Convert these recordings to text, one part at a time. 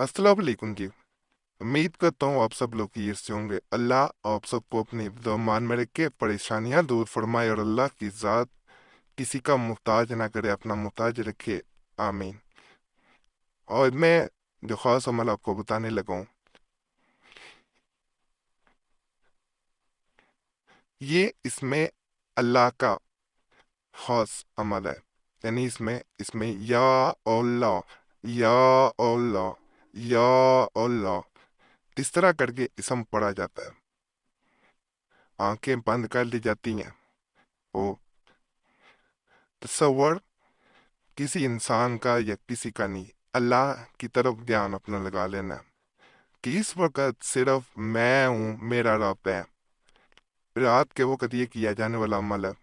अस्सलाम वालेकुम जी। उम्मीद करता हूँ आप सब लोग खैरियत से होंगे। अल्लाह आप सबको अपने मान में रख के परेशानियां दूर फरमाए और अल्लाह की ज़ात किसी का मुहताज ना करे, अपना मुहताज रखे। आमीन। और मैं जो ख़ास अमल आपको बताने लगा हूँ, ये इसमें अल्लाह का ख़ास अमल है। यानी इसमें इसमें या अल्लाह, या अल्लाह, या अल्लाह इस तरह करके इसम पढ़ा जाता है। आंखें बंद कर ली जाती हैं। ओ तसव्वुर किसी इंसान का या किसी का नहीं, अल्लाह की तरफ ध्यान अपना लगा लेना कि इस वक्त सिर्फ मैं हूं, मेरा रब है। रात के वक्त ये किया जाने वाला अमल है,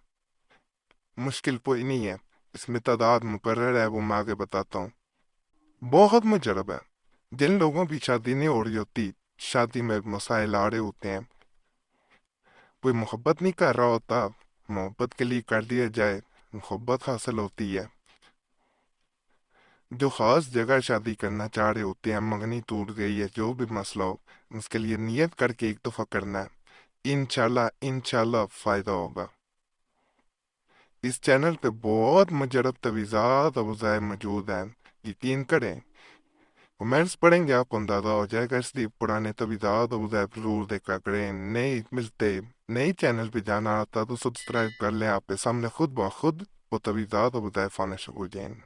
मुश्किल कोई नहीं है। इसमें तादाद मुकर्रर है, वो मैं आगे बताता हूँ। बहुत मुजरब है। जिन लोगों की शादी नहीं हो रही होती, शादी में मसाइल आ रहे होते हैं, कोई मोहब्बत नहीं कर रहा होता, मोहब्बत के लिए कर दिया जाए, मोहब्बत हासिल होती है। जो खास जगह शादी करना चाह रहे होते हैं, मंगनी टूट गई है, जो भी मसला हो, उसके लिए नियत करके एक दफा करना है। इंशाल्लाह इंशाल्लाह फायदा होगा। इस चैनल पे बहुत मुजरब तवीज़ात और वज़ाइफ मौजूद हैं, यकीन करें। कमेंट्स पढ़ेंगे आपको अंदाजा हो जाएगा, इसलिए पुराने तवीज़ात और वज़ाइफ जरूर देखा करें। नए मिलते नई चैनल पे जाना आता तो सब्सक्राइब कर लें, आपके सामने खुद ब खुद वो तवीज़ात और वज़ाइफ आने शुरू हो जाएंगे।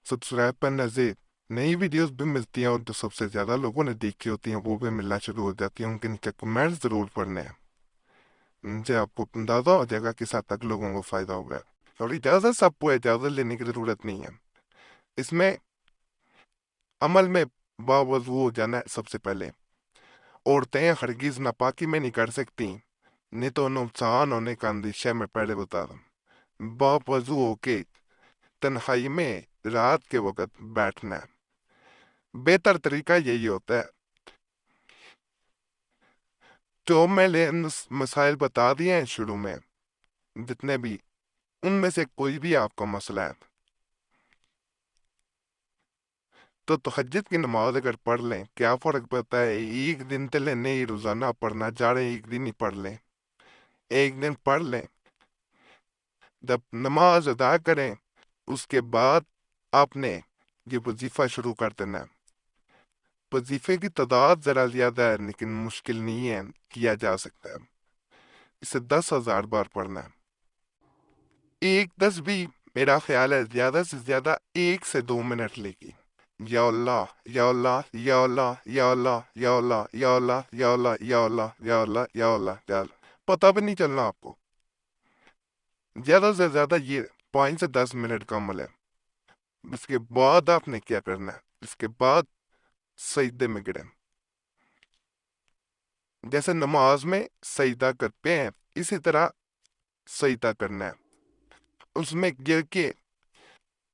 सब्सक्राइब पर नज़र नई वीडियोस भी मिलती हैं, और जो सबसे ज़्यादा लोगों ने देखी होती हैं वो भी मिलना शुरू हो जाती हैं। उनके नीचे कमेंट्स ज़रूर पढ़ने हैं, उनसे आपको अंदाज़ा हो जाएगा किस हद तक लोगों को फ़ायदा होगा। और इजाज़त, सबको इजाज़त लेने की ज़रूरत नहीं है। इसमें अमल में बावजू हो जाना है। सबसे पहले औरतें हरगिज़ नापाकी में नहीं कर सकती, नहीं तो नुकसान होने का अंदेशा मैं पहले बता दूं। बावजू होके तन्हाई में रात के वक्त बैठना है। बेहतर तरीका यही होता है। जो मैंने मसाइल बता दिए हैं शुरू में, जितने भी, उनमें से कोई भी आपका मसला है तो तहज्जुद की नमाज अगर पढ़ लें, क्या फर्क पड़ता है। एक दिन तले नहीं रोजाना पढ़ना चाह रहे, एक दिन ही पढ़ लें, एक दिन पढ़ लें। जब नमाज अदा करें उसके बाद आपने ये वजीफा शुरू कर देना है। वजीफे की तादाद जरा ज्यादा है लेकिन मुश्किल नहीं है, किया जा सकता है। इसे 10,000 बार पढ़ना है। एक तस्बीह मेरा ख्याल है ज्यादा से ज्यादा 1 से 2 मिनट लेगी। या अल्लाह, या अल्लाह, या अल्लाह, या अल्लाह, या अल्लाह, या अल्लाह, या अल्लाह, या अल्लाह, या अल्लाह, या अल्लाह, या अल्लाह, पता भी नहीं चलना आपको। ज्यादा से ज्यादा ये 5 से 10 मिनट का अमल है। इसके बाद आपने क्या करना है, इसके बाद सजदे में गिरे। जैसे नमाज में सजदा करते हैं, इसी तरह सजदा करना है। उसमें गिर के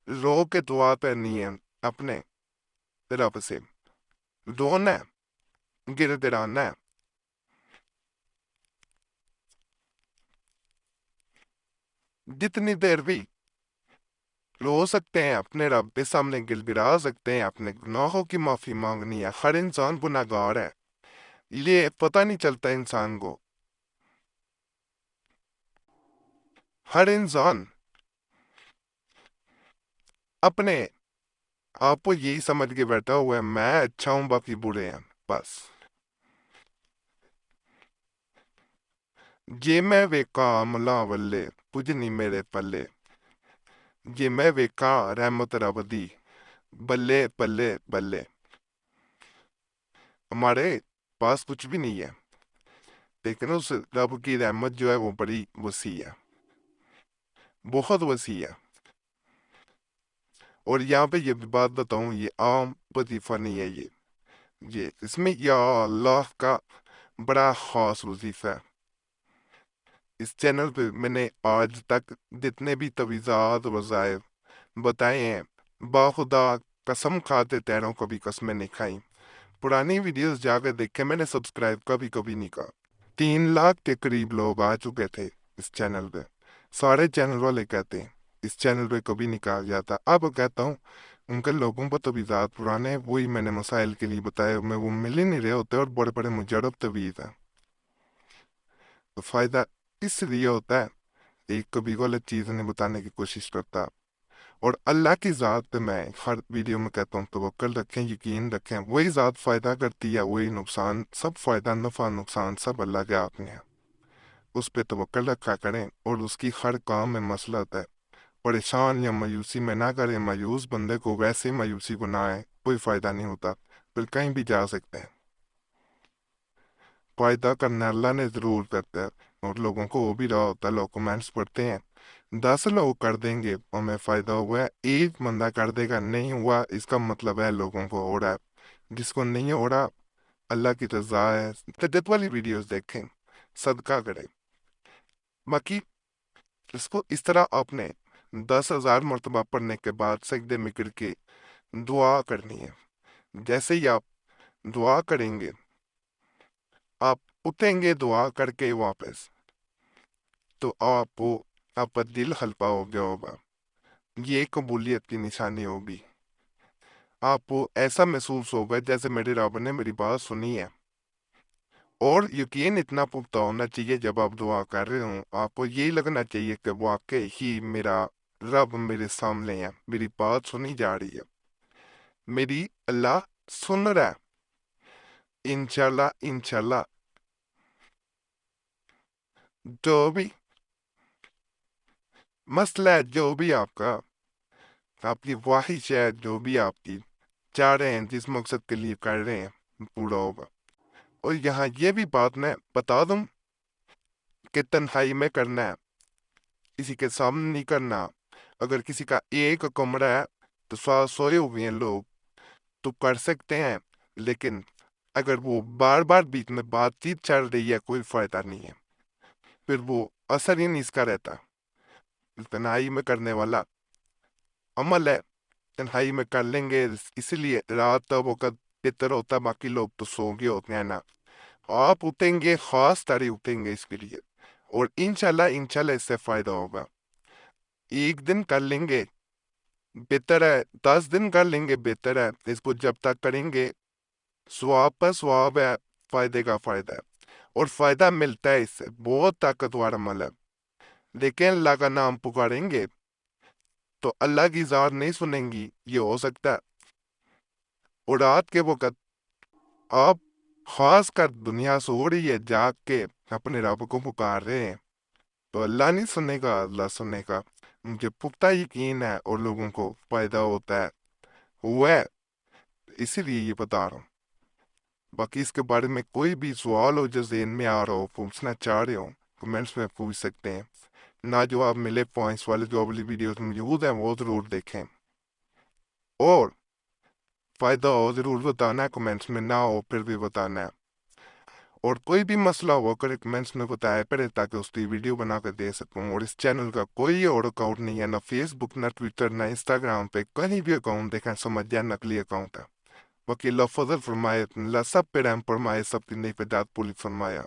रो के दुआ करनी है। अपने रब से रोना है, गिरते रहना है। जितनी देर भी रो सकते हैं, अपने रब के सामने गिड़गिड़ा सकते हैं, अपने गुनाहों की माफी मांगनी है। हर इंसान गुनाहगार है, ये पता नहीं चलता इंसान को। हर इंसान अपने आप को यही समझ के बैठा हुआ है, मैं अच्छा हूं बाकी बुरे हैं, बस। जे मैं वेका अमला वल्ले, कुछ नहीं मेरे पल्ले। जे मैं वेका रहमत रब दी, बल्ले बल्ले बल्ले। हमारे पास कुछ भी नहीं है, लेकिन उस रब की रहमत जो है वो बड़ी वसी है, बहुत वसी है। और यहाँ पे ये भी बात बताऊं, ये आम वजीफा नहीं है। ये इसमें या अल्लाह का बड़ा खास वजीफा है। इस चैनल पे मैंने आज तक जितने भी तवीज़ात वज़ाइफ बताए हैं, बाखुदा कसम खाते तैरों कभी कसमें नहीं खाई। पुरानी वीडियोस जाकर देखे, मैंने सब्सक्राइब कभी कभी नहीं कहा। 3 लाख के करीब लोग आ चुके थे इस चैनल पे। सारे चैनल वाले कहते हैं इस चैनल पे कभी नहीं कहा जाता। अब कहता हूँ उनके लोगों पर तभी ज़्यादा पुराने हैं, वही मैंने मसाइल के लिए बताया, मैं वो मिल ही नहीं रहे होते और बड़े बड़े मुजरब तवीज़ हैं। तो फ़ायदा इसलिए होता है, एक कभी गलत चीज़ नहीं बताने की कोशिश करता। और अल्लाह की ज़ात पे मैं हर वीडियो में कहता हूँ तवक्कल रखें, यकीन रखें, वही ज़ात फ़ायदा करती है, वही नुकसान, सब फ़ायदा नफ़ा नुकसान सब अल्लाह के हाथ में है। उस पे तवक्कल रखा करें और उसकी हर काम में मसलहत है। परेशान या मायूसी में ना करें, मायूस बंदे को वैसे मायूसी को ना आए, कोई फ़ायदा नहीं होता, फिर कहीं भी जा सकते हैं। फ़ायदा करना अल्लाह ने ज़रूर करता है, और लोगों को वो भी रहा होता है, लोग कमेंट्स पढ़ते हैं, 10 लोग कर देंगे हमें फ़ायदा हुआ है, एक बंदा कर देगा नहीं हुआ, इसका मतलब है लोगों को हो रहा है। जिसको नहीं हो रहा, अल्लाह की रज़ा है, तजद्दुद वाली वीडियोस देखें, सदका करें। बाकी इसको इस तरह आपने 10,000 मरतबा पढ़ने के बाद सजदे में गिर के दुआ करनी है। जैसे ही आप दुआ करेंगे, आप उठेंगे दुआ करके वापस, तो आपका दिल हल्का हो गया होगा, ये कबूलियत की निशानी होगी। आपको ऐसा महसूस होगा जैसे मेरे रब ने मेरी बात सुनी है। और यकीन इतना पुख्ता होना चाहिए, जब आप दुआ कर रहे हो आपको यही लगना चाहिए कि वाकई ही मेरा रब मेरे सामने है, मेरी बात सुनी जा रही है, मेरी अल्लाह सुन रहा है। इंशाल्लाह इंशाल्लाह जो भी मसला है, जो भी आपकी ख्वाहिश है, जो भी आपकी चाह रहे हैं, जिस मकसद के लिए कर रहे हैं, पूरा होगा। और यहाँ ये भी बात मैं बता दूं कि तन्हाई में करना है, किसी के सामने नहीं करना। अगर किसी का एक कमरा है तो सोए हुए हैं लोग, तो कर सकते हैं, लेकिन अगर वो बार बार बीच में बातचीत चल रही है, कोई फायदा नहीं है, फिर वो असर ही नहीं इसका रहता। तन्हाई में करने वाला अमल है, तन्हाई में कर लेंगे, इसलिए रात का वक्त बेहतर होता, बाकी लोग तो सो गए होते हैं ना। आप उठेंगे, खास तारी उठेंगे इसके लिए, और इंशाल्लाह इंशाल्लाह इससे फायदा होगा। एक दिन कर लेंगे बेहतर है, 10 दिन कर लेंगे बेहतर है, इसको जब तक करेंगे स्वाब पर स्वाब है, फायदे का फायदा है, और फायदा मिलता है इससे, बहुत ताकतवर अमल है। लेकिन अल्लाह का नाम पुकारेंगे तो अल्लाह की ज़ात नहीं सुनेंगी, ये हो सकता है। और रात के वक्त आप खास कर दुनिया सो रही है, जाग के अपने रब को पुकार रहे हैं, तो अल्लाह नहीं सुनेगा, अल्लाह सुनेगा, मुझे पुख्ता यकीन है, और लोगों को फायदा होता है, हुआ है, इसीलिए ये बता रहा हूँ। बाकी इसके बारे में कोई भी सवाल हो जो ज़हन में आ रहा हो, पूछना चाह रहे हो, कमेंट्स में पूछ सकते हैं। ना जो आप मिले पॉइंट्स वाले जो वाली वीडियोस मौजूद हैं, वो ज़रूर देखें, और फ़ायदा हो ज़रूर बताना है, कमेंट्स में ना हो फिर भी बताना है। और कोई भी मसला हो कर कमेंट्स में बताया करें, ताकि उसकी वीडियो बना कर दे सकूं। और इस चैनल का कोई और अकाउंट नहीं है, ना फेसबुक, ना ट्विटर, ना इंस्टाग्राम पे कहीं भी अकाउंट देखा समझ जाए नकली अकाउंट है। बाकी अल्लाह फजल फरमाए, अल्लाह सब पे रहम फरमाए, सबकी नहीं पे दात पूरी फरमाया।